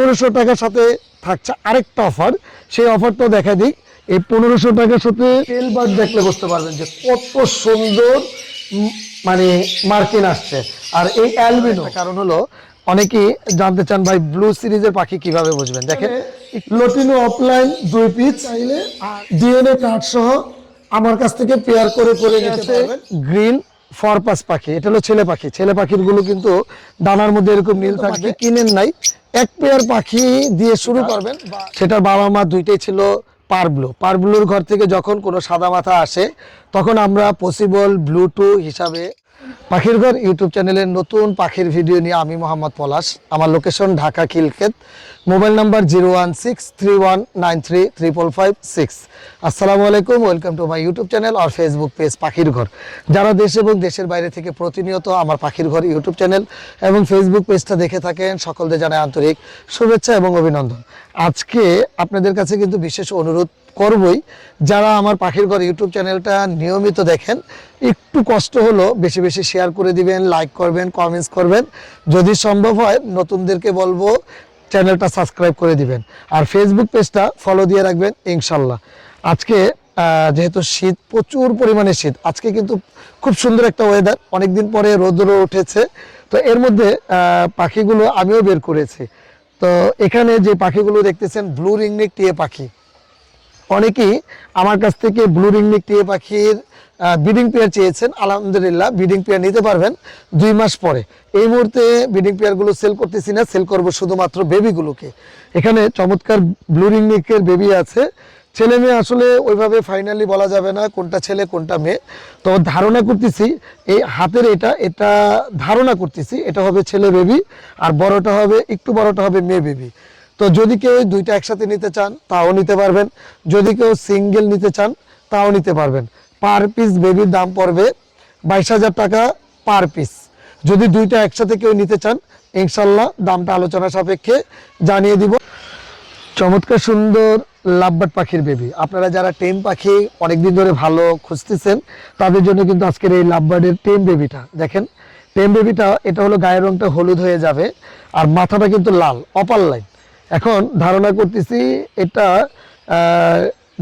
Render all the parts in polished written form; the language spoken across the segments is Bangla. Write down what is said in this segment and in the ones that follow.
1500 টাকার সাথে থাকছে আরেকটা অফার, সেই অফারটাও দেখা দিই। এই 1500 টাকার সাথে টেল বার্ড দেখলে বুঝতে পারবেন যে কত সুন্দর মানে মার্কিন আসছে। আর এই অ্যালবিনো কারণ হলো অনেকেই জানতে চান ভাই ব্লু সিরিজের পাখি কিভাবে বুঝবেন। দেখেন লটিনো অফলাইন 2 পিস চাইলে ডিএনএ কার্ড সহ আমার কাছ থেকে পেয়ার করে করে নিতে পারবেন। গ্রিন ফরপাস পাখি, এটা হলো ছেলে পাখি। ছেলে পাখির গুলো কিন্তু ডানার মধ্যে এরকম নীল থাকবে। কিনেন নাই, এক পেয়ার পাখি দিয়ে শুরু করবেন। সেটার বাবা মা দুইটাই ছিল পারব্লুর ঘর থেকে যখন কোনো সাদা মাথা আসে তখন আমরা পসিবল ব্লু2 হিসাবে পাখির ঘর ইউটিউব চ্যানেলের নতুন পাখির ভিডিও নিয়ে আমি মোহাম্মদ পলাশ। আমার location Dhaka Khilkhet, mobile number 01631933556। আসসালামু আলাইকুম, welcome to my YouTube channel আর ফেসবুক পেজ পাখির ঘর। যারা দেশ এবং দেশের বাইরে থেকে প্রতিনিয়ত আমার পাখির ঘর ইউটিউব চ্যানেল এবং ফেসবুক পেজটা দেখে থাকেন, সকলদের জানাই আন্তরিক শুভেচ্ছা এবং অভিনন্দন। আজকে আপনাদের কাছে কিন্তু বিশেষ অনুরোধ করবই, যারা আমার পাখির ঘর ইউটিউব চ্যানেলটা নিয়মিত দেখেন একটু কষ্ট হলো বেশি বেশি শেয়ার করে দিবেন, লাইক করবেন, কমেন্টস করবেন। যদি সম্ভব হয় নতুনদেরকে বলবো চ্যানেলটা সাবস্ক্রাইব করে দিবেন আর ফেসবুক পেজটা ফলো দিয়ে রাখবেন ইনশাল্লাহ। আজকে যেহেতু শীত, প্রচুর পরিমাণে শীত, আজকে কিন্তু খুব সুন্দর একটা ওয়েদার, অনেকদিন পরে রোদ্র উঠেছে। তো এর মধ্যে পাখিগুলো আমিও বের করেছি। তো এখানে যে পাখিগুলো দেখতেছেন ব্লু রিংনেক টিয়া পাখি, অনেকেই আমার কাছ থেকে ব্লু রিংনেক টিয়া পাখির ব্রিডিং পেয়ার চেয়েছেন। আলহামদুলিল্লাহ ব্রিডিং পেয়ার নিতে পারবেন 2 মাস পরে। এই মুহূর্তে ব্রিডিং পেয়ারগুলো সেল করতেছি না, সেল করব শুধুমাত্র বেবিগুলোকে। এখানে চমৎকার ব্লু রিংনেকের বেবি আছে। ছেলে মেয়ে আসলে ওইভাবে ফাইনালি বলা যাবে না কোনটা ছেলে কোনটা মেয়ে। তো ধারণা করতেছি এই হাতের এটা ধারণা করতেছি এটা হবে ছেলে বেবি, আর বড়টা হবে একটু বড়টা হবে মেয়ে বেবি। তো যদি কেউ দুইটা একসাথে নিতে চান তাও নিতে পারবেন, যদি কেউ সিঙ্গেল নিতে চান তাও নিতে পারবেন। পার পিস বেবির দাম পড়বে 22,000 টাকা পার পিস। যদি দুইটা একসাথে কেউ নিতে চান ইনশাল্লাহ দামটা আলোচনা সাপেক্ষে জানিয়ে দিব। চমৎকার সুন্দর লাভবার্ড পাখির বেবি, আপনারা যারা টেম পাখি অনেকদিন ধরে ভালো খুঁজতেছেন তাদের জন্য কিন্তু আজকের এই লাভবার্ডের টেম বেবিটা দেখেন। টেম বেবিটা এটা হলো গায়ের রংটা হলুদ হয়ে যাবে আর মাথাটা কিন্তু লাল অপার লাইন। এখন ধারণা করতেছি এটা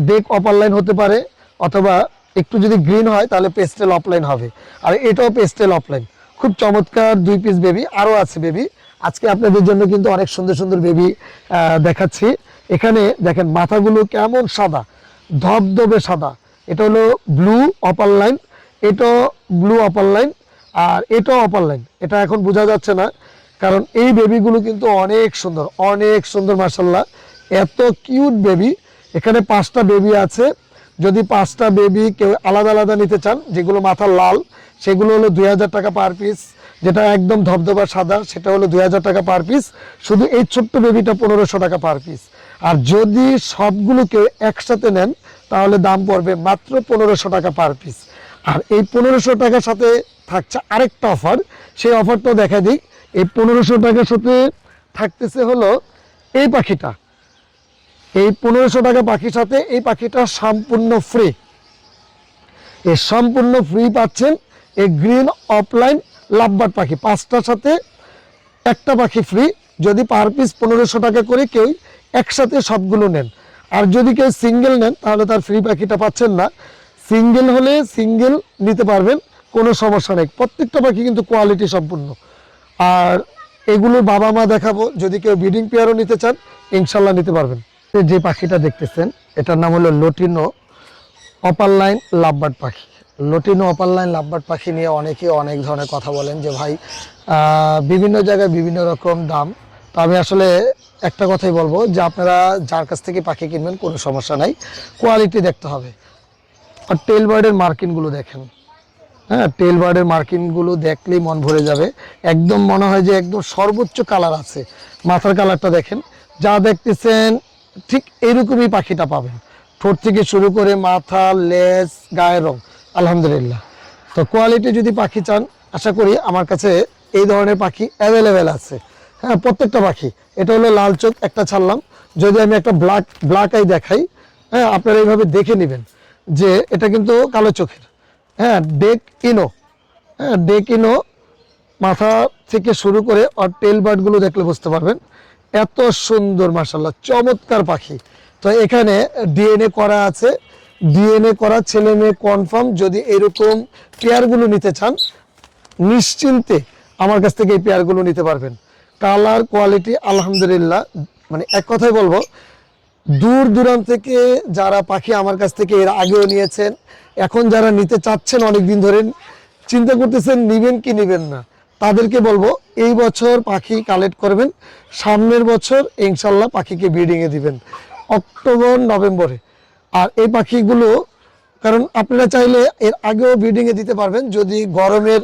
ডেক অপার লাইন হতে পারে, অথবা একটু যদি গ্রিন হয় তাহলে পেস্টেল অফলাইন হবে, আর এটাও পেস্টেল অফলাইন। খুব চমৎকার 2 পিস বেবি, আরও আছে বেবি। আজকে আপনাদের জন্য কিন্তু অনেক সুন্দর সুন্দর বেবি দেখাচ্ছি। এখানে দেখেন মাথাগুলো কেমন সাদা, ধবধবে সাদা। এটা হলো ব্লু অপার লাইন, এটাও ব্লু অপার লাইন, আর এটাও অপার লাইন। এটা এখন বোঝা যাচ্ছে না কারণ এই বেবিগুলো কিন্তু অনেক সুন্দর মাশাআল্লাহ, এত কিউট বেবি। এখানে 5টা বেবি আছে। যদি 5টা বেবি কেউ আলাদা আলাদা নিতে চান, যেগুলো মাথা লাল সেগুলো হলো 2000 টাকা পার পিস, যেটা একদম ধবধবা সাদা সেটা হলো 2000 টাকা পার পিস। শুধু এই ছোট্ট বেবিটা 1500 টাকা পার পিস। আর যদি সবগুলো কেউ একসাথে নেন তাহলে দাম পড়বে মাত্র 1500 টাকা পার পিস। আর এই 1500 টাকার সাথে থাকছে আরেকটা অফার, সেই অফারটাও দেখা দিই। এই 1500 টাকার সাথে থাকতেছে হলো এই পাখিটা। এই 1500 টাকা পাখির সাথে এই পাখিটা সম্পূর্ণ ফ্রি। এই সম্পূর্ণ ফ্রি পাচ্ছেন এই গ্রিন অফলাইন লাভবার্ড পাখি। 5টার সাথে একটা পাখি ফ্রি, যদি পার পিস 1500 টাকা করে কেউ একসাথে সবগুলো নেন। আর যদি কেউ সিঙ্গেল নেন তাহলে তার ফ্রি পাখিটা পাচ্ছেন না। সিঙ্গেল হলে সিঙ্গেল নিতে পারবেন, কোনো সমস্যা নেই। প্রত্যেকটা পাখি কিন্তু কোয়ালিটি সম্পূর্ণ। আর এগুলোর বাবা মা দেখাবো, যদি কেউ ব্রিডিং পেয়ারও নিতে চান ইনশাল্লাহ নিতে পারবেন। যে পাখিটা দেখতেছেন এটার নাম হলো লটিনো অপার লাইন লাভবার্ড পাখি। লটিনো অপার লাইন লাভবার্ড পাখি নিয়ে অনেকে অনেক ধরনের কথা বলেন যে ভাই বিভিন্ন জায়গায় বিভিন্ন রকম দাম। তো আমি আসলে একটা কথাই বলবো যে আপনারা যার কাছ থেকে পাখি কিনবেন কোনো সমস্যা নাই, কোয়ালিটি দেখতে হবে। আর টেল বার্ডের মার্কিনগুলো দেখেন, হ্যাঁ টেল বার্ডের মার্কিনগুলো দেখলেই মন ভরে যাবে। একদম মনে হয় যে একদম সর্বোচ্চ কালার আছে। মাথার কালারটা দেখেন, যা দেখতেছেন ঠিক এইরকমই পাখিটা পাবেন। ঠোঁট থেকে শুরু করে মাথা, লেজ, গায়ের রং আলহামদুলিল্লাহ। তো কোয়ালিটি যদি পাখি চান আশা করি আমার কাছে এই ধরনের পাখি অ্যাভেলেবেল আছে। হ্যাঁ প্রত্যেকটা পাখি। এটা হলো লাল চোখ একটা ছাড়লাম, যদি আমি একটা ব্ল্যাক আই দেখাই, হ্যাঁ আপনারা এইভাবে দেখে নেবেন যে এটা কিন্তু কালো চোখের। হ্যাঁ ডেক ইনো মাথা থেকে শুরু করে আর টেল বার্ডগুলো দেখলে বুঝতে পারবেন এত সুন্দর মাশাআল্লাহ, চমৎকার পাখি। তো এখানে ডিএনএ করা আছে, ডিএনএ করা ছেলে মেয়ে কনফার্ম। যদি এরকম পেয়ারগুলো নিতে চান নিশ্চিন্তে আমার কাছ থেকে এই পেয়ারগুলো নিতে পারবেন। কালার কোয়ালিটি আলহামদুলিল্লাহ, মানে এক কথায় বলবো, দূর দূরান্ত থেকে যারা পাখি আমার কাছ থেকে এর আগেও নিয়েছেন, এখন যারা নিতে চাচ্ছেন অনেক দিন ধরে চিন্তা করতেছেন নিবেন কি নিবেন না, তাদেরকে বলবো এই বছর পাখি কালেক্ট করবেন, সামনের বছর ইনশাল্লাহ পাখিকে ব্রিডিংয়ে দিবেন অক্টোবর নভেম্বরে। আর এই পাখিগুলো কারণ আপনারা চাইলে এর আগেও ব্রিডিংয়ে দিতে পারবেন, যদি গরমের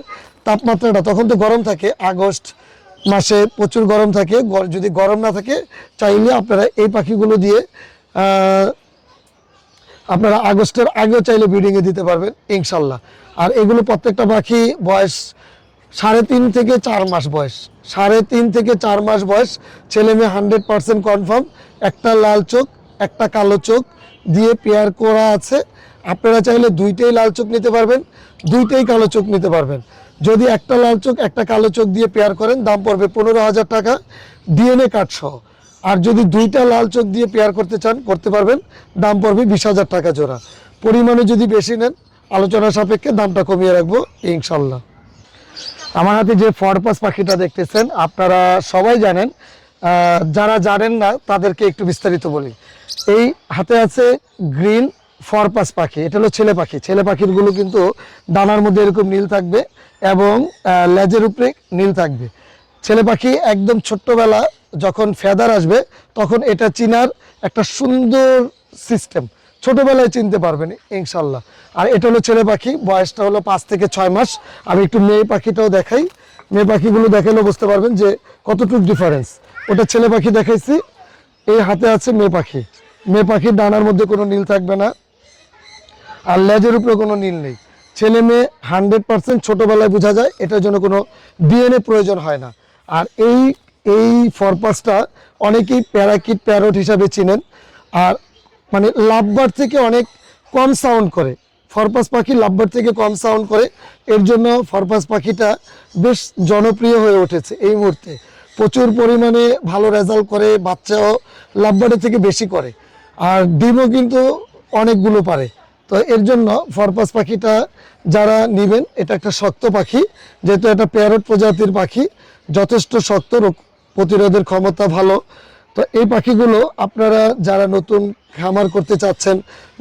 তাপমাত্রাটা, তখন তো গরম থাকে, আগস্ট মাসে প্রচুর গরম থাকে, যদি গরম না থাকে চাইলে আপনারা এই পাখিগুলো দিয়ে আপনারা আগস্টের আগেও চাইলে ব্রিডিংয়ে দিতে পারবেন ইনশাল্লাহ। আর এগুলো প্রত্যেকটা পাখি বয়স 3.5 থেকে 4 মাস বয়স, 3.5 থেকে 4 মাস বয়স, ছেলে মেয়ে 100% কনফার্ম। একটা লাল চোখ একটা কালো চোখ দিয়ে পেয়ার করা আছে। আপনারা চাইলে দুইটাই লাল চোখ নিতে পারবেন, দুইটাই কালো চোখ নিতে পারবেন। যদি একটা লাল চোখ একটা কালো চোখ দিয়ে পেয়ার করেন দাম পড়বে 15,000 টাকা ডিএনএ কার্ড সহ। আর যদি দুইটা লাল চোখ দিয়ে পেয়ার করতে চান করতে পারবেন, দাম পড়বে 20,000 টাকা জোড়া। পরিমাণে যদি বেশি নেন আলোচনা সাপেক্ষে দামটা কমিয়ে রাখবো ইনশাল্লাহ। আমার হাতে যে ফরপাস পাখিটা দেখতেছেন আপনারা সবাই জানেন, যারা জানেন না তাদেরকে একটু বিস্তারিত বলি। এই হাতে আছে গ্রিন ফরপাস পাখি, এটা হলো ছেলে পাখি। ছেলে পাখিরগুলো কিন্তু ডানার মধ্যে এরকম নীল থাকবে এবং লেজের উপরে নীল থাকবে। ছেলে পাখি একদম ছোট্টবেলা যখন ফেদার আসবে তখন এটা চিনার একটা সুন্দর সিস্টেম, ছোটবেলায় চিনতে পারবেন ইনশাল্লাহ। আর এটা হলো ছেলে পাখি, বয়সটা হলো 5 থেকে 6 মাস। আমি একটু মেয়ে পাখিটাও দেখাই, মেয়ে পাখিগুলো দেখালেও বুঝতে পারবেন যে কতটুকু ডিফারেন্স। ওটা ছেলে পাখি দেখাইছি, এই হাতে আছে মেয়ে পাখি। মেয়ে পাখির ডানার মধ্যে কোনো নীল থাকবে না আর লেজের উপরে কোনো নীল নেই। ছেলে মেয়ে 100% ছোটবেলায় বোঝা যায়, এটার জন্য কোনো ডিএনএ প্রয়োজন হয় না। আর এই ফরপাসটা অনেকেই প্যারাকিট প্যারট হিসাবে চিনেন, আর মানে লাভবার্ড থেকে অনেক কম সাউন্ড করে। ফরপাস পাখি লাভবার্ড থেকে কম সাউন্ড করে, এর জন্য ফরপাস পাখিটা বেশ জনপ্রিয় হয়ে উঠেছে এই মুহূর্তে। প্রচুর পরিমাণে ভালো রেজাল্ট করে, বাচ্চাও লাভবার্ডের থেকে বেশি করে, আর ডিমও কিন্তু অনেকগুলো পারে। তো এর জন্য ফরপাস পাখিটা যারা নেবেন, এটা একটা শক্ত পাখি, যেহেতু এটা প্যারট প্রজাতির পাখি, যথেষ্ট শক্ত, রোগ প্রতিরোধের ক্ষমতা ভালো। তো এই পাখিগুলো আপনারা যারা নতুন খামার করতে চাচ্ছেন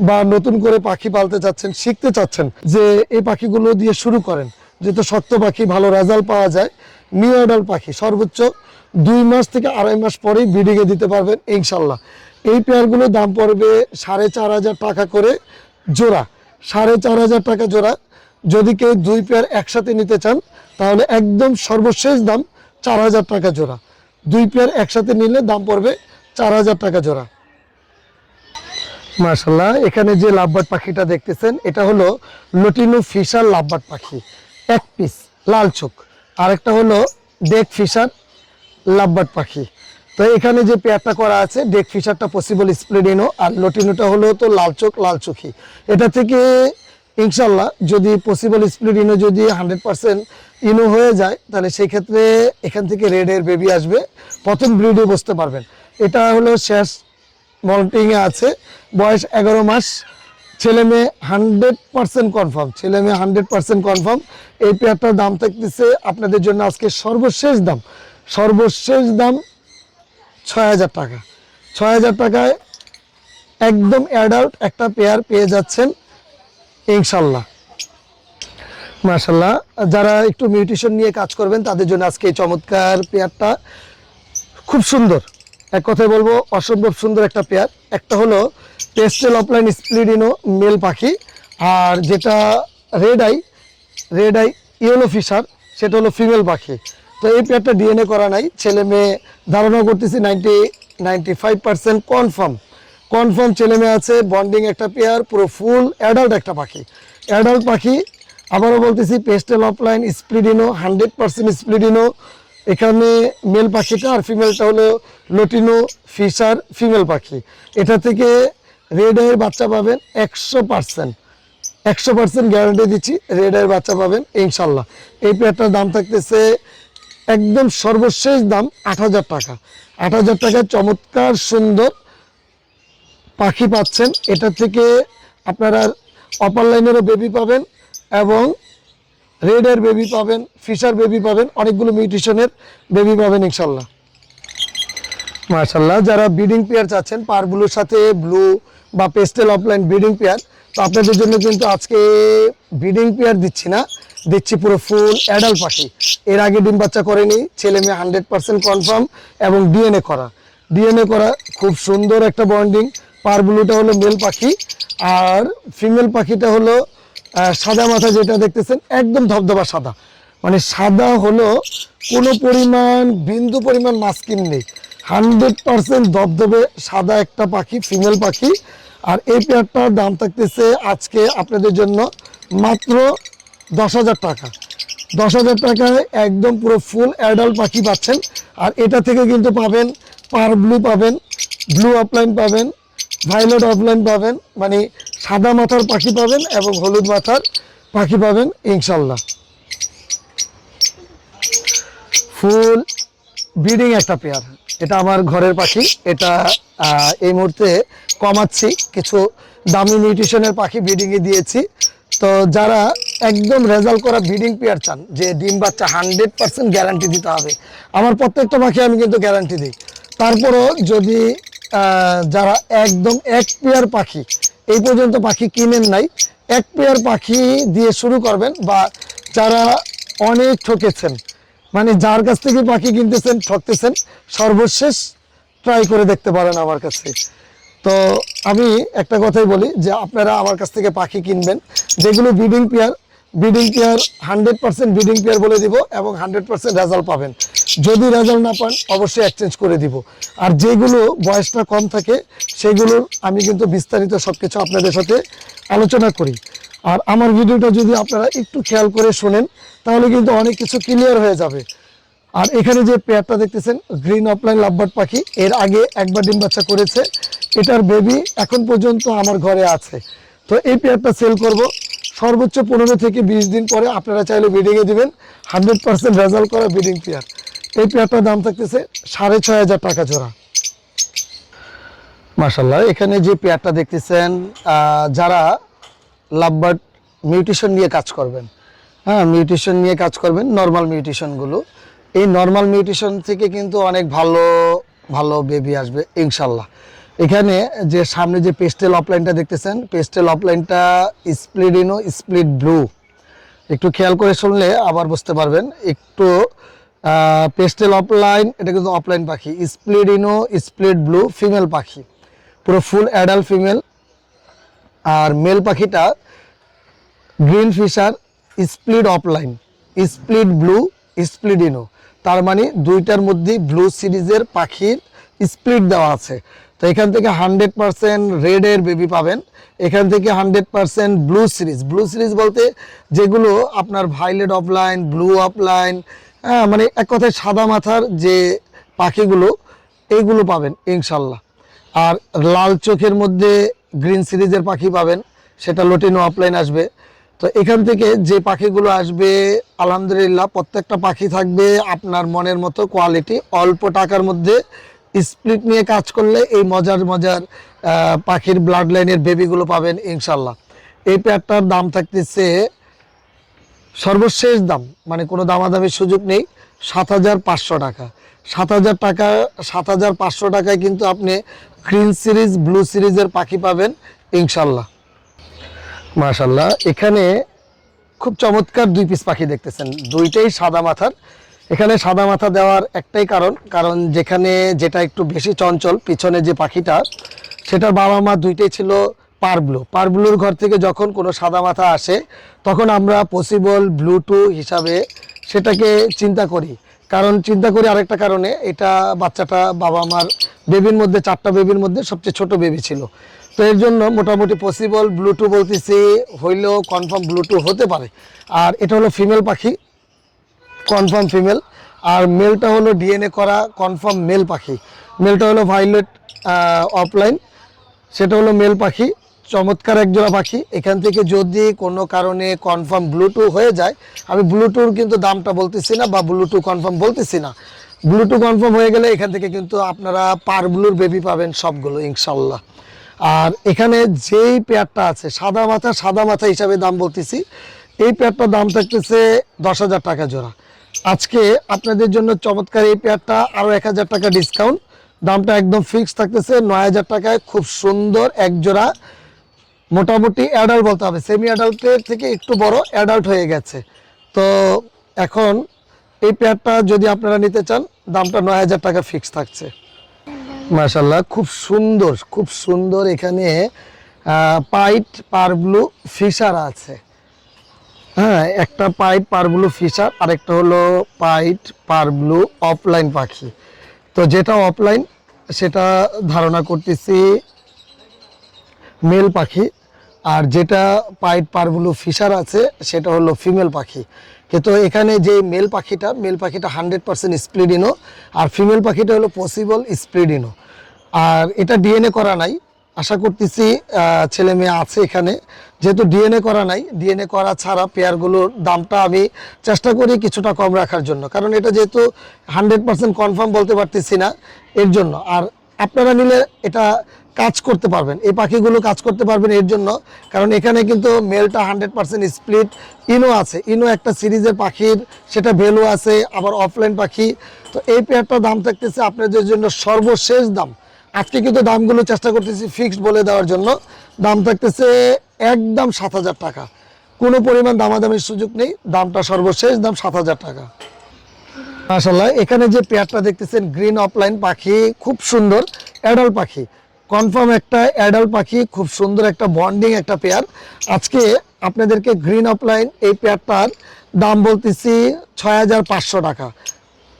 বা নতুন করে পাখি পালতে চাচ্ছেন, শিখতে চাচ্ছেন, যে এই পাখিগুলো দিয়ে শুরু করেন, যেহেতু শক্ত পাখি, ভালো রেজাল্ট পাওয়া যায়। নিউ অ্যাডাল্ট পাখি সর্বোচ্চ 2 মাস থেকে 2.5 মাস পরেই ব্রিডিংয়ে দিতে পারবেন ইনশাল্লাহ। এই পেয়ারগুলোর দাম পড়বে 4,500 টাকা করে জোড়া, 4,500 টাকা জোড়া। যদি কেউ 2 পেয়ার একসাথে নিতে চান তাহলে একদম সর্বশেষ দাম 4,000 টাকা জোড়া। 2 পেয়ার একসাথে নিলে দাম পড়বে 4,000 টাকা জোড়া। মাশাআল্লাহ, এখানে যে লাভবার্ড পাখিটা দেখতেছেন এটা হলো লটিনো ফিশার লাভবার্ড পাখি, এক পিস লাল চোখ। আরেকটা হলো ডেক ফিশার লাভবার্ড পাখি। তো এখানে যে পেয়ারটা করা আছে, ডেক ফিশারটা পসিবল স্প্লিডিনো, আর লটিনোটা হলো তো লাল চোখ লাল চোখি। এটা থেকে ইনশাল্লাহ যদি পসিবল স্প্লিডিনো যদি 100% ইনো হয়ে যায় তাহলে সেই ক্ষেত্রে এখান থেকে রেডের বেবি আসবে, প্রথম ব্রিডে বসতে পারবেন। এটা হলো শেষ মল্টিংয়ে আছে, বয়স 11 মাস, ছেলে মেয়ে 100% কনফার্ম, ছেলে মেয়ে 100% কনফার্ম। এই পেয়ারটার দাম থাকতেছে আপনাদের জন্য আজকে সর্বশেষ দাম 6,000 টাকা। 6,000 টাকায় একদম অ্যাডাল্ট একটা পেয়ার পেয়ে যাচ্ছেন ইনশাল্লাহ। মাশাল্লাহ, যারা একটু মিউটেশন নিয়ে কাজ করবেন তাদের জন্য আজকে এই চমৎকার পেয়ারটা খুব সুন্দর, এক কথায় বলবো অসম্ভব সুন্দর একটা পেয়ার। একটা হলো পেস্টেল অফলাইন স্প্লিডিনো মেল পাখি, আর যেটা রেড আই ইয়েলো ফিশার সেটা হলো ফিমেল পাখি। তো এই পেয়ারটা ডিএনএ করা নাই, ছেলে মেয়ে ধারণা করতেছি 95% কনফার্ম ছেলে মেয়ে আছে। বন্ডিং একটা পেয়ার, পুরো ফুল অ্যাডাল্ট একটা পাখি, অ্যাডাল্ট পাখি। আবারও বলতেছি পেস্টেল অফলাইন স্প্লিডিনো 100% স্প্লিডিনো। এখানে মেল পাখিটা আর ফিমেলটা হলো লটিনো ফিশার ফিমেল পাখি। এটা থেকে রেড আইয়ের বাচ্চা পাবেন 100% গ্যারান্টি দিচ্ছি, রেড আইয়ের বাচ্চা পাবেন ইনশাল্লাহ। এই পেয়ারটার দাম থাকতেছে একদম সর্বশেষ দাম 8,000 টাকা। 8,000 টাকায় চমৎকার সুন্দর পাখি পাচ্ছেন। এটা থেকে আপনারা অপার লাইনেরও বেবি পাবেন এবং রেডের বেবি পাবেন, ফিশার বেবি পাবেন, অনেকগুলো মিউটেশনের বেবি পাবেন ইনশাল্লাহ। মাশাআল্লাহ, যারা ব্রিডিং পেয়ার চাচ্ছেন পার ব্লুর সাথে ব্লু বা পেস্টেল অফলাইন ব্রিডিং পেয়ার, তো আপনাদের জন্য কিন্তু আজকে ব্রিডিং পেয়ার দিচ্ছি না, দিচ্ছি পুরো ফুল অ্যাডাল্ট পাখি। এর আগে ডিম বাচ্চা করেনি, ছেলে মেয়ে 100% কনফার্ম এবং ডিএনএ করা খুব সুন্দর একটা বন্ডিং। পার ব্লুটা হলো মেল পাখি আর ফিমেল পাখিটা হলো সাদা মাথা, যেটা দেখতেছেন একদম ধবধবা সাদা, মানে সাদা হলো কোনো পরিমাণ বিন্দু পরিমাণ মাস্কিন নেই, 100% ধবধবে সাদা একটা পাখি, ফিমেল পাখি। আর এই পেয়ারটার দাম থাকতেছে আজকে আপনাদের জন্য মাত্র 10,000 টাকা। 10,000 টাকায় একদম পুরো ফুল অ্যাডাল্ট পাখি পাচ্ছেন। আর এটা থেকে কিন্তু পাবেন পার ব্লু পাবেন, ব্লু অফলাইন পাবেন, ভায়োলেট অফলাইন পাবেন, মানে সাদা মাথার পাখি পাবেন এবং হলুদ মাথার পাখি পাবেন ইনশাল্লাহ। ফুল ব্রিডিং একটা পেয়ার, এটা আমার ঘরের পাখি। এটা এই মুহূর্তে কমাচ্ছি, কিছু দামি নিউট্রিশনের পাখি ব্রিডিংয়ে দিয়েছি। তো যারা একদম রেজাল্ট করা ব্রিডিং পেয়ার চান, যে ডিম বাচ্চা 100% গ্যারান্টি দিতে হবে, আমার প্রত্যেকটা পাখি আমি কিন্তু গ্যারান্টি দিই। তারপরও যদি যারা একদম এক পেয়ার পাখি এই পর্যন্ত পাখি কিনেন নাই, এক পেয়ার পাখি দিয়ে শুরু করবেন, বা যারা অনেক ঠকেছেন, মানে যার কাছ থেকে পাখি কিনতেছেন ঠকতেছেন, সর্বশেষ ট্রাই করে দেখতে পারেন আমার কাছে। তো আমি একটা কথাই বলি যে আপনারা আমার কাছ থেকে পাখি কিনবেন যেগুলো ব্রিডিং পেয়ার 100% ব্রিডিং পেয়ার বলে দিব এবং 100% রেজাল্ট পাবেন। যদি রেজাল্ট না পান অবশ্যই এক্সচেঞ্জ করে দিব। আর যেগুলো বয়সটা কম থাকে সেগুলোর আমি কিন্তু বিস্তারিত সব কিছু আপনাদের সাথে আলোচনা করি। আর আমার ভিডিওটা যদি আপনারা একটু খেয়াল করে শোনেন তাহলে কিন্তু অনেক কিছু ক্লিয়ার হয়ে যাবে। আর এখানে যে পেয়ারটা দেখতেছেন গ্রিন অফলাইন লাভবার্ড পাখি, এর আগে একবার ডিম বাচ্চা করেছে, এটার বেবি এখন পর্যন্ত আমার ঘরে আছে। তো এই পেয়ারটা সেল করব সর্বোচ্চ 15 থেকে 20 দিন পরে, আপনারা চাইলে ব্রিডিংয়ে দিবেন। 100% রেজাল্ট করা ব্রিডিং পেয়ার। এই পেয়ারটার দাম থাকতেছে 6,500 টাকা জোড়া। মাশাআল্লাহ, এখানে যে পেয়ারটা দেখতেছেন, যারা লাভবার্ড মিউটেশন নিয়ে কাজ করবেন, হ্যাঁ মিউটেশন নিয়ে কাজ করবেন, নর্মাল মিউটেশনগুলো, এই নর্মাল মিউটেশন থেকে কিন্তু অনেক ভালো ভালো বেবি আসবে ইনশাল্লাহ। এখানে যে সামনে যে পেস্টেল অফলাইনটা দেখতেছেন, পেস্টেল অফলাইনটা স্প্লিডিনো স্প্লিট ব্লু, একটু খেয়াল করে শুনলে আবার বুঝতে পারবেন। একটু পেস্টেল অফলাইন, এটা কিন্তু অফলাইন পাখি, স্প্লিডিনো স্প্লিট ব্লু ফিমেল পাখি, পুরো ফুল অ্যাডাল্ট ফিমেল। আর মেল পাখিটা green fisher split offline split blue স্প্লিডিনো, তার মানে দুইটার মধ্যে ব্লু সিরিজের পাখির স্প্লিট দেওয়া আছে। তো এখান থেকে 100% রেডের বেবি পাবেন, এখান থেকে 100% ব্লু সিরিজ বলতে যেগুলো আপনার ভায়োলেট অফলাইন, ব্লু অফলাইন, হ্যাঁ মানে এক কথায় সাদা মাথার যে পাখিগুলো, এইগুলো পাবেন ইনশাল্লাহ। আর লাল চোখের মধ্যে গ্রিন সিরিজের পাখি পাবেন, সেটা লোটিনো অফলাইন আসবে। তো এখান থেকে যে পাখিগুলো আসবে আলহামদুলিল্লাহ প্রত্যেকটা পাখি থাকবে আপনার মনের মতো কোয়ালিটি, অল্প টাকার মধ্যে স্প্লিট নিয়ে কাজ করলে এই মজার পাখির ব্লাড লাইনের বেবিগুলো পাবেন ইনশাল্লাহ। এই পেয়ারটার দাম থাকতেছে সর্বশেষ দাম, মানে কোনো দামাদামির সুযোগ নেই, 7,500 টাকা। 7,500 টাকায় কিন্তু আপনি গ্রিন সিরিজ ব্লু সিরিজের পাখি পাবেন ইনশাল্লাহ। মাশাআল্লাহ, এখানে খুব চমৎকার 2 পিস পাখি দেখতেছেন, দুইটাই সাদা মাথার। এখানে সাদা মাথা দেওয়ার একটাই কারণ যেখানে যেটা একটু বেশি চঞ্চল, পিছনে যে পাখিটা, সেটার বাবা মা দুইটাই ছিল পার ব্লুর ঘর থেকে যখন কোনো সাদা মাথা আসে তখন আমরা পসিবল ব্লু2 হিসাবে সেটাকে চিন্তা করি। চিন্তা করি আরেকটা কারণে, এটা বাচ্চাটা বাবা মার বেবির মধ্যে 4টা বেবির মধ্যে সবচেয়ে ছোট বেবি ছিল। তো এর জন্য মোটামুটি পসিবল ব্লু2 বলতেছি, হইলেও কনফার্ম ব্লু2 হতে পারে। আর এটা হলো ফিমেল পাখি, কনফার্ম ফিমেল। আর মেলটা হলো ডিএনএ করা কনফার্ম মেল পাখি। মেলটা হলো ভায়োলেট অফলাইন, সেটা হলো মেল পাখি, চমৎকার একজোড়া পাখি। এখান থেকে যদি কোনো কারণে কনফার্ম ব্লু2 হয়ে যায়, আমি ব্লু2 কিন্তু দামটা বলতেছি না বা ব্লু2 কনফার্ম বলতেছি না, ব্লুটু কনফার্ম হয়ে গেলে এখান থেকে কিন্তু আপনারা পার ব্লুর বেবি পাবেন সবগুলো ইনশাল্লাহ। আর এখানে যেই পেয়ারটা আছে সাদা মাথা হিসাবে দাম বলতেছি, এই পেয়ারটার দাম থাকতেছে 10,000 টাকা জোড়া। আজকে আপনাদের জন্য চমৎকার এই পেয়ারটা আরও 1,000 টাকা ডিসকাউন্ট, দামটা একদম ফিক্সড থাকতেছে 9,000 টাকায়। খুব সুন্দর এক জোড়া, মোটামুটি অ্যাডাল্ট বলতে হবে, সেমি অ্যাডাল্টের থেকে একটু বড়, অ্যাডাল্ট হয়ে গেছে। তো এখন এই পেয়ারটা যদি আপনারা নিতে চান, দামটা 9,000 টাকা ফিক্স থাকছে। মাশাল্লাহ, খুব সুন্দর এখানে পাইট পার ব্লু ফিশার আছে। হ্যাঁ, একটা পাইট পার ব্লু ফিশার, আরেকটা হলো পাইট পার ব্লু অফলাইন পাখি। তো যেটা অফলাইন সেটা ধারণা করতেছি মেল পাখি, আর যেটা পাইট পার ব্লু ফিশার আছে সেটা হলো ফিমেল পাখি। কিন্তু এখানে যে মেল পাখিটা 100% স্প্লিডিনো, আর ফিমেল পাখিটা হলো পসিবল স্প্লিডিনো। আর এটা ডিএনএ করা নাই, আশা করতেছি ছেলে মেয়ে আছে এখানে। যেহেতু ডিএনএ করা নাই, ডিএনএ করা ছাড়া পেয়ারগুলোর দামটা আমি চেষ্টা করি কিছুটা কম রাখার জন্য, কারণ এটা যেহেতু 100% কনফার্ম বলতে পারতেছি না এর জন্য। আর আপনারা নিলে এটা কাজ করতে পারবেন, এই পাখিগুলো কাজ করতে পারবেন এর জন্য, কারণ এখানে কিন্তু মেলটা 100% স্প্লিট ইনো আছে। ইনো একটা সিরিজের পাখির, সেটা ভ্যালু আছে, আবার অফলাইন পাখি। তো এই পেয়ারটার দাম থাকতেছে আপনাদের জন্য সর্বশেষ দাম। আজকে কিন্তু দামগুলো চেষ্টা করতেছি ফিক্সড বলে দেওয়ার জন্য। দাম থাকতেছে একদম 7,000 টাকা, কোনো পরিমাণ দামাদামির সুযোগ নেই, দামটা সর্বশেষ দাম 7,000 টাকা। মাশাআল্লাহ, এখানে যে পেয়ারটা দেখতেছেন গ্রিন অফলাইন পাখি, খুব সুন্দর অ্যাডাল্ট পাখি, কনফার্ম একটা অ্যাডাল্ট পাখি, খুব সুন্দর একটা বন্ডিং একটা পেয়ার। আজকে আপনাদেরকে গ্রিন অফলাইন এই পেয়ারটার দাম বলতেছি 6,500 টাকা।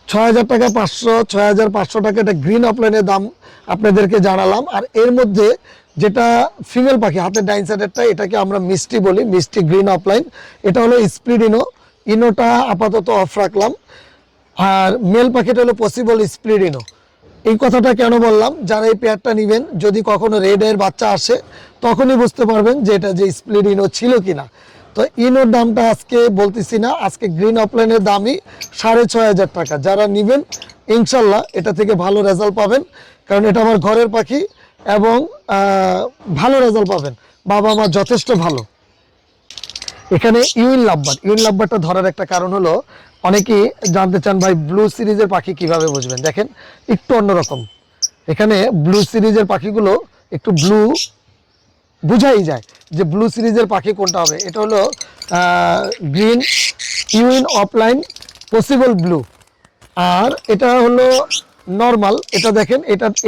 6,000 টাকা 6,500 টাকা এটা গ্রিন অফলাইনের দাম আপনাদেরকে জানালাম। আর এর মধ্যে যেটা ফিমেল পাখি হাতের ডাইন সাইডেরটা, এটাকে আমরা মিষ্টি বলি, মিষ্টি গ্রিন অফলাইন, এটা হলো স্প্লিড ইনো। ইনোটা আপাতত অফ রাখলাম। আর মেল পাখিটা হলো পসিবল স্প্লিড ইনো। এই কথাটা কেন বললাম, যারা এই পেয়ারটা নেবেন, যদি কখনো রেড এর বাচ্চা আসে তখনই বুঝতে পারবেন যে এটা যে স্প্লিড ইনো ছিল কিনা। তো ইনোর দামটা আজকে বলতেছি না, আজকে গ্রিন অফলাইনের দামই 6,500 টাকা। যারা নেবেন ইনশাল্লাহ এটা থেকে ভালো রেজাল্ট পাবেন, কারণ এটা আমার ঘরের পাখি এবং ভালো রেজাল্ট পাবেন, বাবা মা যথেষ্ট ভালো। এখানে ইউইন লাভবার্ডটা ধরার একটা কারণ হলো, অনেকেই জানতে চান ভাই ব্লু সিরিজের পাখি কিভাবে বুঝবেন। দেখেন একটু অন্যরকম, এখানে ব্লু সিরিজের পাখিগুলো একটু ব্লু বুঝাই যায় যে ব্লু সিরিজের পাখি কোনটা হবে। এটা হলো গ্রিন ইউইন অফলাইন পসিবল ব্লু, আর এটা হলো নর্মাল। এটা দেখেন,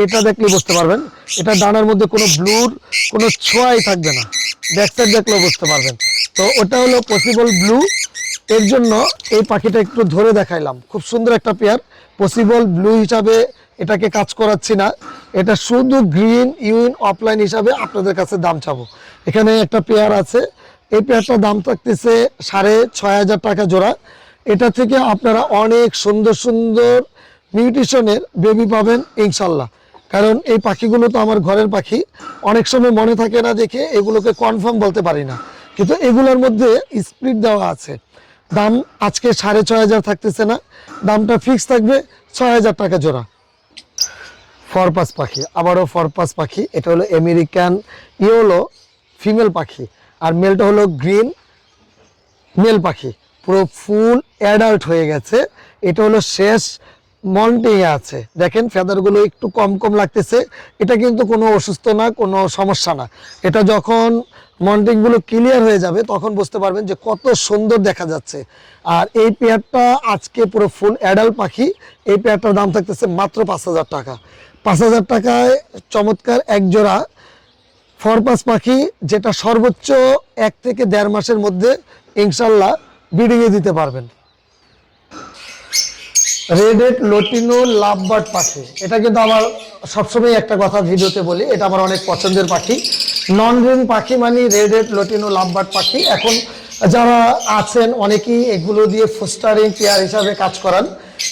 এটা দেখলে বুঝতে পারবেন, এটা ডানার মধ্যে কোনো ব্লুর কোনো ছোঁয়াই থাকবে না, ব্যাক সাইড দেখলেও বুঝতে পারবেন। তো ওটা হলো পসিবল ব্লু, এর জন্য এই পাখিটা একটু ধরে দেখাইলাম। খুব সুন্দর একটা পেয়ার, পসিবল ব্লু হিসাবে এটাকে কাজ করাচ্ছি না, এটা শুধু গ্রিন ইউইন অফলাইন হিসাবে আপনাদের কাছে দাম চাবো। এখানে একটা পেয়ার আছে, এই পেয়ারটার দাম থাকতেছে 6,500 টাকা জোড়া। এটা থেকে আপনারা অনেক সুন্দর সুন্দর মিউটেশনের বেবি পাবেন ইনশাল্লাহ, কারণ এই পাখিগুলো তো আমার ঘরের পাখি, অনেক সময় মনে থাকে না দেখে এগুলোকে কনফার্ম বলতে পারি না, কিন্তু এগুলোর মধ্যে স্প্লিট দেওয়া আছে। দাম আজকে 6,500 থাকতেছে না, দামটা ফিক্স থাকবে 6,000 টাকা জোড়া। ফরপাস পাখি, আবারও ফরপাস পাখি, এটা হলো আমেরিকান ইয়েলো ফিমেল পাখি, আর মেলটা হলো গ্রিন মেল পাখি, পুরো ফুল অ্যাডাল্ট হয়ে গেছে। এটা হলো শেষ মন্টিং আছে, দেখেন ফেদারগুলো একটু কম কম লাগতেছে, এটা কিন্তু কোনো অসুস্থ না, কোনো সমস্যা না। এটা যখন মন্টিংগুলো ক্লিয়ার হয়ে যাবে তখন বুঝতে পারবেন যে কত সুন্দর দেখা যাচ্ছে। আর এই পেয়ারটা আজকে পুরো ফুল অ্যাডাল্ট পাখি, এই পেয়ারটার দাম থাকতেছে মাত্র 5,000 টাকা। 5,000 টাকায় চমৎকার এক জোড়া ফরপাস পাখি, যেটা সর্বোচ্চ 1 থেকে 1.5 মাসের মধ্যে ইনশাল্লাহ ব্রিডিংয়ে দিতে পারবেন। রেডেড লটিনো লাভবার্ড পাখি, এটা কিন্তু আমার সবসময় একটা কথা ভিডিওতে বলি, এটা আমার অনেক পছন্দের পাখি। নন রিং পাখি মানে রেডেড লটিনো লাভবার্ড পাখি। এখন যারা আছেন অনেকেই এগুলো দিয়ে ফোস্টারিং পেয়ার হিসাবে কাজ করান,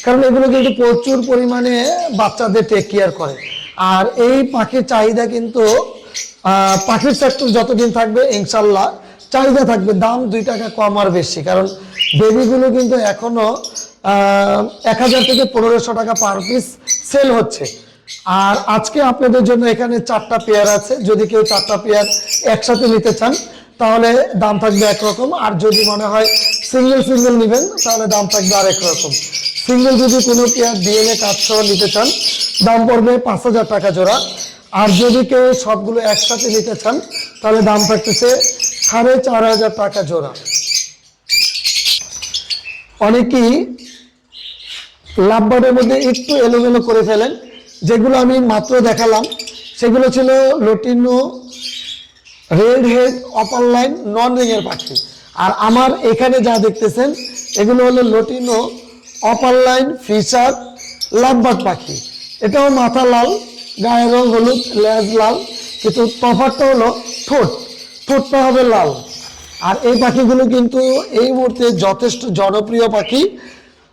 কারণ এগুলো কিন্তু প্রচুর পরিমাণে বাচ্চাদের টেক কেয়ার করে। আর এই পাখির চাহিদা কিন্তু পাখির সেক্টর যতদিন থাকবে ইনশাল্লাহ চাহিদা থাকবে, দাম 2 টাকা কম আর বেশি, কারণ বেবিগুলো কিন্তু এখনো 1000 থেকে 1500 টাকা পার পিস সেল হচ্ছে। আর আজকে আপনাদের জন্য এখানে 4টা পেয়ার আছে, যদি কেউ 4টা পেয়ার একসাথে নিতে চান তাহলে দাম থাকবে একরকম, আর যদি মনে হয় সিঙ্গেল সিঙ্গেল নেবেন তাহলে দাম থাকবে আরেক রকম। সিঙ্গেল যদি কোনো পেয়ার ডিএনএ কার্ড সহ নিতে চান দাম পড়বে 5000 টাকা জোড়া, আর যদি কেউ সবগুলো একসাথে নিতে চান তাহলে দাম থাকতেছে 4500 টাকা জোড়া। অনেকেই লাভবার্ডের মধ্যে একটু এলোমেলো করে ফেলেন, যেগুলো আমি মাত্র দেখালাম সেগুলো ছিল লটিনো রেড হেড অপার লাইন নন রিংয়ের পাখি, আর আমার এখানে যা দেখতেছেন এগুলো হলো লটিনো অপার লাইন ফিশার লাভবার্ড পাখি। এটাও মাথা লাল, গায়ের রং হলুদ, লেজ লাল, কিন্তু তফাৎটা হলো ঠোঁটটা হবে লাল। আর এই পাখিগুলো কিন্তু এই মুহূর্তে যথেষ্ট জনপ্রিয় পাখি।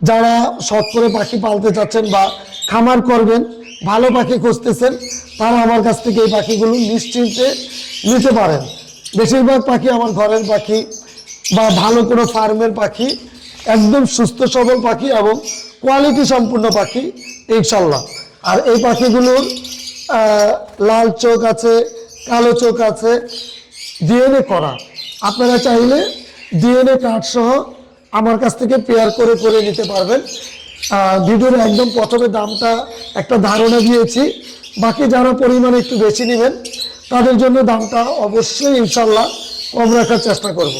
যারা শখ করে পাখি পালতে চাচ্ছেন বা খামার করবেন, ভালো পাখি খুঁজতেছেন, তারা আমার কাছ থেকে এই পাখিগুলো নিশ্চিন্তে নিতে পারেন। বেশিরভাগ পাখি আমার ঘরের পাখি বা ভালো কোনো ফার্মের পাখি, একদম সুস্থ সবল পাখি এবং কোয়ালিটি সম্পূর্ণ পাখি ইনশাল্লাহ। আর এই পাখিগুলোর লাল চোখ আছে, কালো চোখ আছে, ডিএনএ করা। আপনারা চাইলে ডিএনএ কার্ড সহ আমার কাছ থেকে পেয়ার করে করে নিতে পারবেন। ভিডিওর একদম প্রথমে দামটা একটা ধারণা দিয়েছি, বাকি যারা পরিমাণে একটু বেশি নেবেন তাদের জন্য দামটা অবশ্যই ইনশাল্লাহ কম রাখার চেষ্টা করব।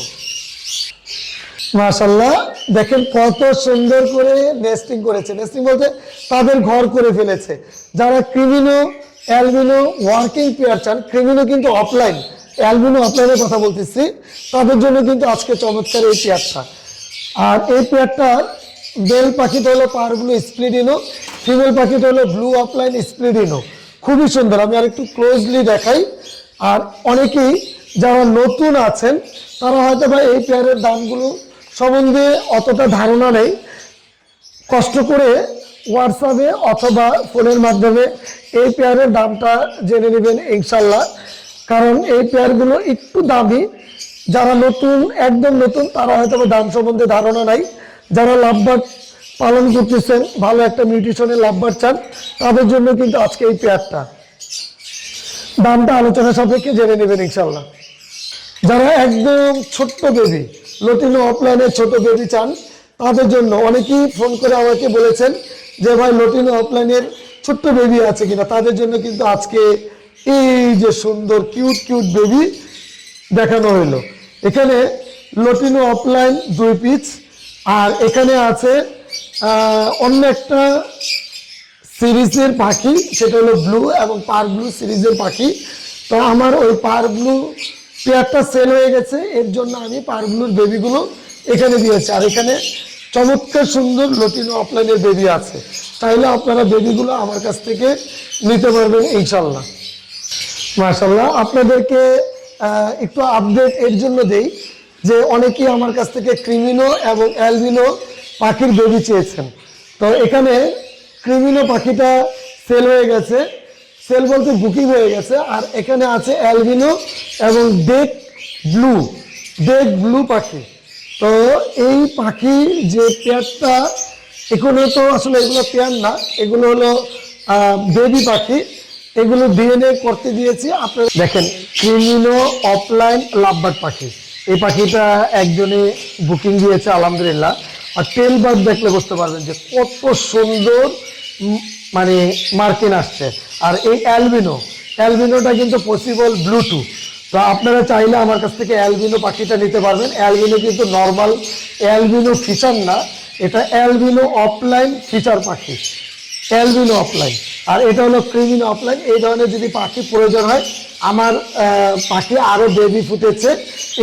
মাশাআল্লাহ, দেখেন কত সুন্দর করে নেস্টিং করেছে। নেস্টিং বলতে তাদের ঘর করে ফেলেছে। যারা ক্রিমিনো অ্যালবিনো ওয়ার্কিং পেয়ার চান, ক্রিমিনো কিন্তু অফলাইন, অ্যালবিনো অফলাইনের কথা বলতেছি, তাদের জন্য কিন্তু আজকে চমৎকার এই পেয়ারটা। আর এই পেয়ারটার বেল পাখিটা হলো পার ব্লু স্প্লিডিনো, ফিমেল পাখিটা হলো ব্লু অফলাইন স্প্লিডিনো। খুবই সুন্দর, আমি আর একটু ক্লোজলি দেখাই। আর অনেকেই যারা নতুন আছেন তারা হয়তো বা এই পেয়ারের দামগুলো সম্বন্ধে অতটা ধারণা নেই, কষ্ট করে হোয়াটসঅ্যাপে অথবা ফোনের মাধ্যমে এই পেয়ারের দামটা জেনে নেবেন ইনশাল্লাহ। কারণ এই পেয়ারগুলো একটু দামি, যারা নতুন একদম নতুন তারা হয়তো দাম সম্বন্ধে ধারণা নাই। যারা লাভবার্ড পালন করতেছেন, ভালো একটা নিউট্রিশনের লাভবার্ড চান, তাদের জন্য কিন্তু আজকে এই পেয়ারটা দামটা আলোচনা সাপেক্ষে জেনে নেবেন ইনশাল্লাহ। যারা একদম ছোট্ট বেবি, লটিনো অফলাইনের ছোট বেবি চান, তাদের জন্য অনেকেই ফোন করে আমাকে বলেছেন যে ভাই লটিনো অফলাইনের ছোট্ট বেবি আছে কিনা, তাদের জন্য কিন্তু আজকে এই যে সুন্দর কিউট কিউট বেবি দেখানো হইলো। এখানে লটিনো অফলাইন 2 পিস, আর এখানে আছে অন্য একটা সিরিজের পাখি, সেটা হলো ব্লু এবং পার ব্লু সিরিজের পাখি। তো আমার ওই পার ব্লু পেয়ারটা সেল হয়ে গেছে, এর জন্য আমি পার ব্লুর বেবিগুলো এখানে দিয়েছি। আর এখানে চমৎকার সুন্দর লটিনো অফলাইনের বেবি আছে, তাইলে আপনারা বেবিগুলো আমার কাছ থেকে নিতে পারবেন ইনশাল্লাহ। মাশাআল্লাহ, আপনাদেরকে একটু আপডেট এর জন্য দেই যে অনেকেই আমার কাছ থেকে ক্রিমিনো এবং অ্যালবিনো পাখির বেবি চেয়েছেন। তো এখানে ক্রিমিনো পাখিটা সেল হয়ে গেছে, সেল বলতে বুকিং হয়ে গেছে। আর এখানে আছে অ্যালবিনো এবং ডেক ব্লু পাখি। তো এই পাখি যে পেয়ারটা, এগুলো তো আসলে এগুলো পেয়ার না, এগুলো হলো বেবি পাখি, এগুলো ডিএনএ করতে দিয়েছি। আপনারা দেখেন ক্রিমিনো অফলাইন লাভবার্ড পাখি, এই পাখিটা একজনে বুকিং দিয়েছে আলহামদুলিল্লাহ। আর টেল বার্ড দেখলে বুঝতে পারবেন যে কত সুন্দর মানে মার্কিন আসছে। আর এই অ্যালবিনোটা কিন্তু পসিবল ব্লুটুথ। তো আপনারা চাইলে আমার কাছ থেকে অ্যালবিনো পাখিটা নিতে পারবেন। অ্যালবিনো কিন্তু নর্মাল অ্যালবিনো ফিচার না, এটা অ্যালবিনো অফলাইন ফিচার পাখি, অ্যালবিনো অফলাইন। আর এটা হলো ক্রিমিনো অফলাইন। এই ধরনের যদি পাখি প্রয়োজন হয়, আমার পাখি আরও বেবি ফুটেছে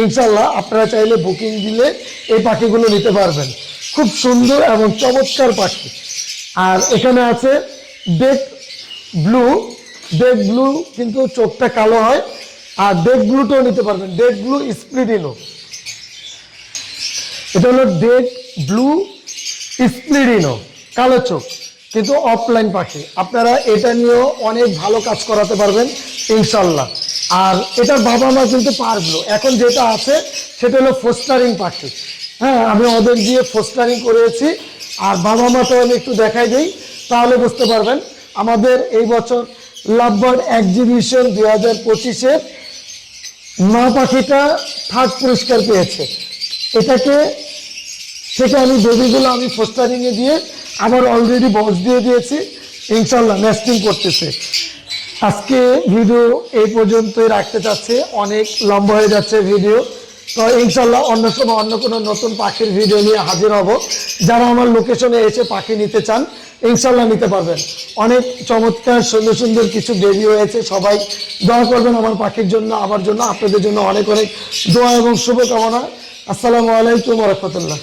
ইনশাল্লাহ, আপনারা চাইলে বুকিং দিলে এই পাখিগুলো নিতে পারবেন। খুব সুন্দর এবং চমৎকার পাখি। আর এখানে আছে ডেক ব্লু কিন্তু চোখটা কালো হয়, আর ডেক ব্লুটাও নিতে পারবেন, ডেক ব্লু স্প্লিডিনো। এটা হলো ডেক ব্লু স্প্লিডিনো, কালো চোখ কিন্তু অফলাইন পাখি। আপনারা এটা নিয়েও অনেক ভালো কাজ করাতে পারবেন ইনশাল্লাহ। আর এটার বাবা মা কিন্তু পার ব্লু। এখন যেটা আছে সেটা হলো ফোস্টারিং পাখি। হ্যাঁ, আমি ওদের দিয়ে ফোস্টারিং করেছি, আর বাবা মাটাও আমি একটু দেখাই দিই, তাহলে বুঝতে পারবেন। আমাদের এই বছর লাভবার্ড এক্সিবিশন 2025-এর মা পাখিটা থার্ড পুরস্কার পেয়েছে। এটাকে থেকে আমি বেবিগুলো আমি ফোস্টারিংয়ে দিয়ে আবার অলরেডি বক্স দিয়ে দিয়েছি, ইনশাল্লাহ নেস্টিং করতেছে। আজকে ভিডিও এই পর্যন্তই রাখতে চাচ্ছি, অনেক লম্বা হয়ে যাচ্ছে ভিডিও। তো ইনশাল্লাহ অন্য সময় অন্য কোনো নতুন পাখির ভিডিও নিয়ে হাজির হব। যারা আমার লোকেশনে এসে পাখি নিতে চান ইনশাল্লাহ নিতে পারবেন। অনেক চমৎকার সুন্দর সুন্দর কিছু বেবি হয়েছে, সবাই দোয়া করবেন আমার পাখির জন্য, আমার জন্য, আপনাদের জন্য অনেক অনেক দোয়া এবং শুভকামনা। আসসালামু আলাইকুম ওয়া রাহমাতুল্লাহ।